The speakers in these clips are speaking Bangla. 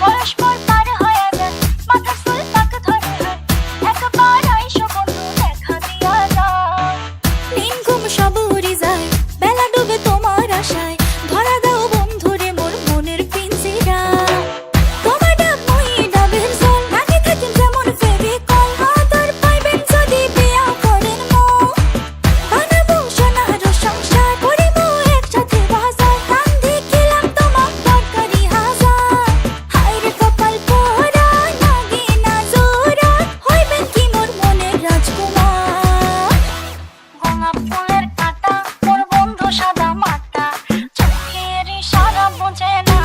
পরস্পর পার হয়ে যায়, মাথার চুল পাক ধরে হয়, একবার আইসো বন্ধু দেখা দিয়া যাও। দিন ঘুম সব উড়ে যায়, বেলা ডুবে তোমার আশায়, ধরা দাও বন্ধুরে মোর মনের পিঞ্জিরা। তোমার ডাব মই ডাবের জল, আগে থাকিম যেমন ফেভিকল, আদর পাইবেন যদি বিয়া করেন মন। বানাবো সোনার সংসার, করিব একসাথে বাজার, কান্ধে খেলাম তোমার দরকারি হাজার। হায়রে কপাল পোড়া, লাগে না জোড়া, হইবেন কি মোর মনের রাজকুমার। গোলাপ ফুলের কাঁটা, মোর বন্ধু সাদা মাটা, চোখের ইশারা বোঝে না।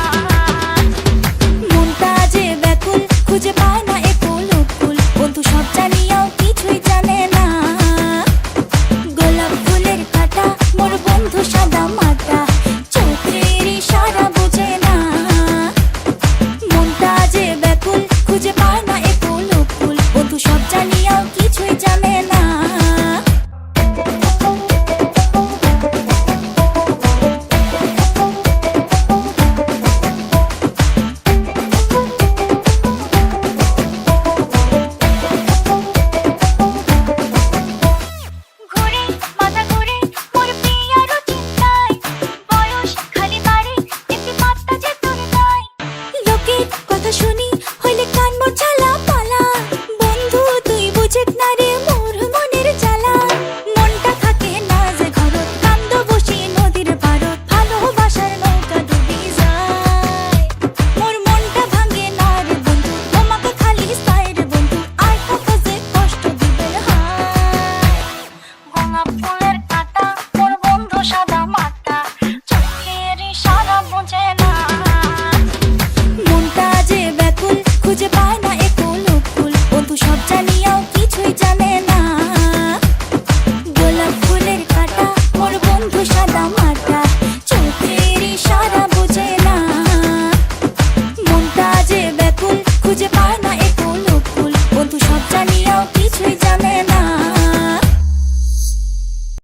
মনটা যে ব্যাকুল, খুঁজে পায় না এ কুল উকুল, বন্ধু সব জানিয়াও কিছুই জানে না। গোলাপ ফুলের কাঁটা, মোর বন্ধু সাদা মাটা, চোখের ইশারা বোঝে না। মনটা যে ব্যাকুল, খুঁজে পায় না এ কুল উকুল, বন্ধু সব জানিয়াও কিছুই জানে না। ঘুরে মাথা ঘুরে মোর পিয়ার চিন্তায়, বয়স খালি বাড়ে একটি পাত্তা যে তোর নাই। লোকের কথা শুনি হইলে কান মোর ঝালা পালা, বন্ধু তুই বুঝিস না রে মোর মনের জ্বালা। মনটা থাকে না যে ঘরত, কান্দ বসি নদীর পারত, ভালোবাসার নৌকা ডুবি যায়। মোর মনটা ভাঙে না রে বন্ধু, তোমাকে খালি চাই রে বন্ধু, আর কত যে কষ্ট দিবে হায়। গোলাপ ফুলের কাঁটা, মোর বন্ধু সাদা মাটা, চোখের ইশারা বোঝে না। মনটা যে ব্যাকুল, খুঁজে পায় না এ কুল উকুল, বন্ধু সব জানিয়াও কিছুই জানে না।